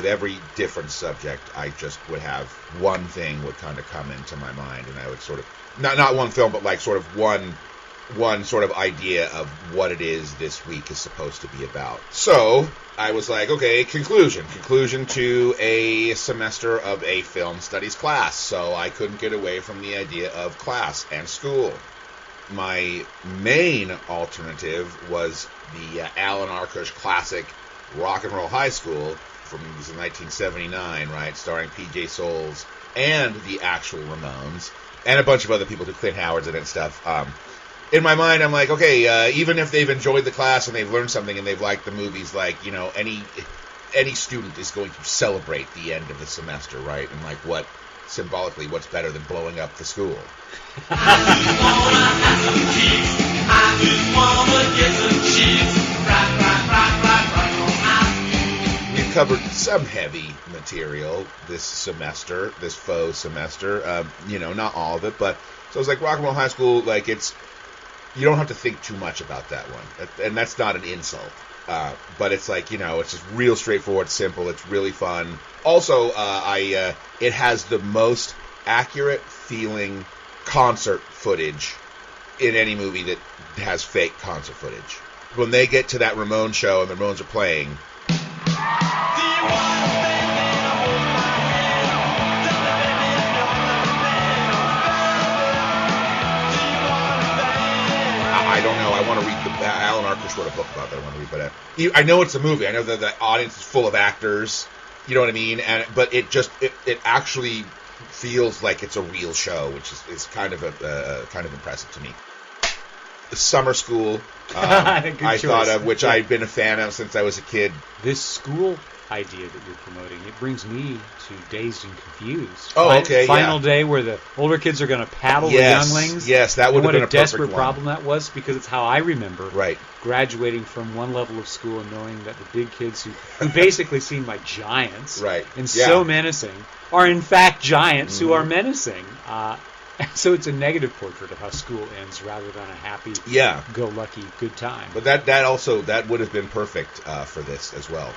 with every different subject, I just would have one thing would kind of come into my mind, and I would sort of, not one film, but like sort of one sort of idea of what it is this week is supposed to be about. So I was like, okay, conclusion to a semester of a film studies class. So I couldn't get away from the idea of class and school. My main alternative was the Allan Arkush classic Rock and Roll High School from 1979, right, starring P.J. Souls and the actual Ramones and a bunch of other people, Clint Howard's in it and stuff. In my mind, I'm like, okay, even if they've enjoyed the class and they've learned something and they've liked the movies, like, you know, any student is going to celebrate the end of the semester, right? And like, symbolically, what's better than blowing up the school? We've covered some heavy material this semester, this faux semester. You know, not all of it, but so it's like Rock and Roll High School, like you don't have to think too much about that one. And that's not an insult. But it's like, you know, it's just real straightforward, simple. It's really fun. Also, it has the most accurate feeling concert footage in any movie that has fake concert footage. When they get to that Ramones show and the Ramones are playing, I don't know. I want to read Allan Arkush wrote a book about that. I want to read, but I know it's a movie. I know that the audience is full of actors. You know what I mean? But it actually feels like it's a real show, which is kind of impressive to me. The Summer School, I thought of, which I've been a fan of since I was a kid. This school idea that you're promoting, it brings me to Dazed and Confused. Oh, okay, Final day where the older kids are going to paddle the younglings. Yes, that would have been a perfect desperate one. problem that was, because it's how I remember right. graduating from one level of school and knowing that the big kids who basically seem like giants right. and so menacing are in fact giants who are menacing. So it's a negative portrait of how school ends rather than a happy, go-lucky, good time. But that would have been perfect for this as well.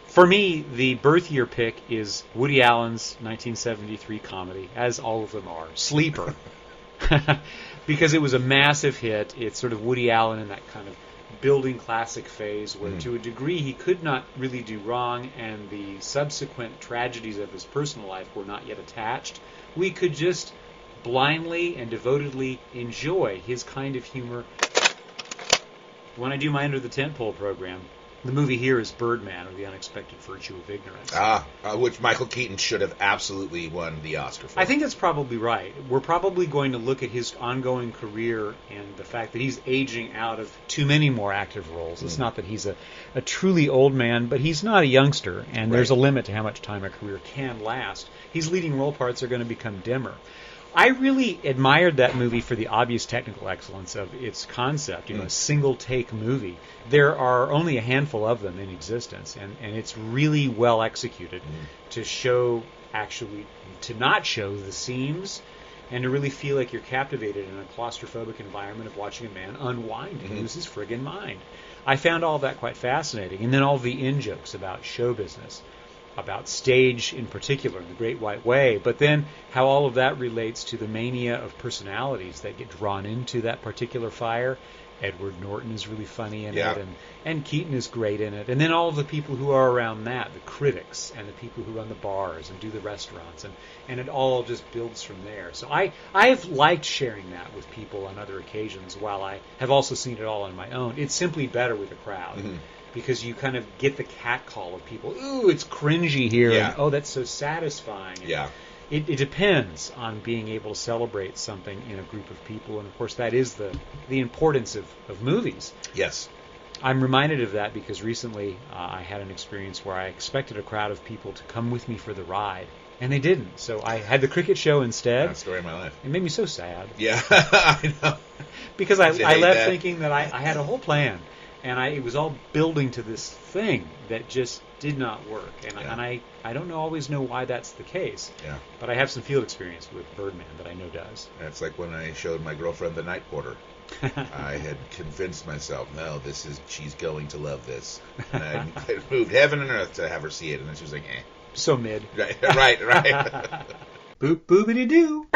For me, the birth year pick is Woody Allen's 1973 comedy, as all of them are, Sleeper. Because it was a massive hit. It's sort of Woody Allen in that kind of building classic phase where to a degree he could not really do wrong, and the subsequent tragedies of his personal life were not yet attached. We could just blindly and devotedly enjoy his kind of humor. When I do my Under the Tent Pole program, the movie here is Birdman, or The Unexpected Virtue of Ignorance. Which Michael Keaton should have absolutely won the Oscar for. I think that's probably right. We're probably going to look at his ongoing career and the fact that he's aging out of too many more active roles. It's not that he's a truly old man, but he's not a youngster, and there's a limit to how much time a career can last. His leading role parts are going to become dimmer. I really admired that movie for the obvious technical excellence of its concept, a single-take movie. There are only a handful of them in existence, and it's really well executed to not show the seams, and to really feel like you're captivated in a claustrophobic environment of watching a man unwind and lose his friggin' mind. I found all that quite fascinating, and then all the in-jokes about show business, about stage in particular, in The Great White Way, but then how all of that relates to the mania of personalities that get drawn into that particular fire. Edward Norton is really funny in it, and Keaton is great in it. And then all of the people who are around that, the critics and the people who run the bars and do the restaurants, and it all just builds from there. So I have liked sharing that with people on other occasions, while I have also seen it all on my own. It's simply better with a crowd. Because you kind of get the catcall of people. Ooh, it's cringy here. And, oh, that's so satisfying. And it depends on being able to celebrate something in a group of people. And, of course, that is the importance of movies. Yes. I'm reminded of that because recently I had an experience where I expected a crowd of people to come with me for the ride. And they didn't. So I had the cricket show instead. That's the story of my life. It made me so sad. Yeah, I know. Because I left thinking that I had a whole plan. And it was all building to this thing that just did not work. And I don't always know why that's the case. Yeah. But I have some field experience with Birdman that I know does. That's like when I showed my girlfriend The Night Porter. I had convinced myself, no, she's going to love this. And I moved heaven and earth to have her see it, and then she was like, eh. So mid. Right. Boop boobity doo.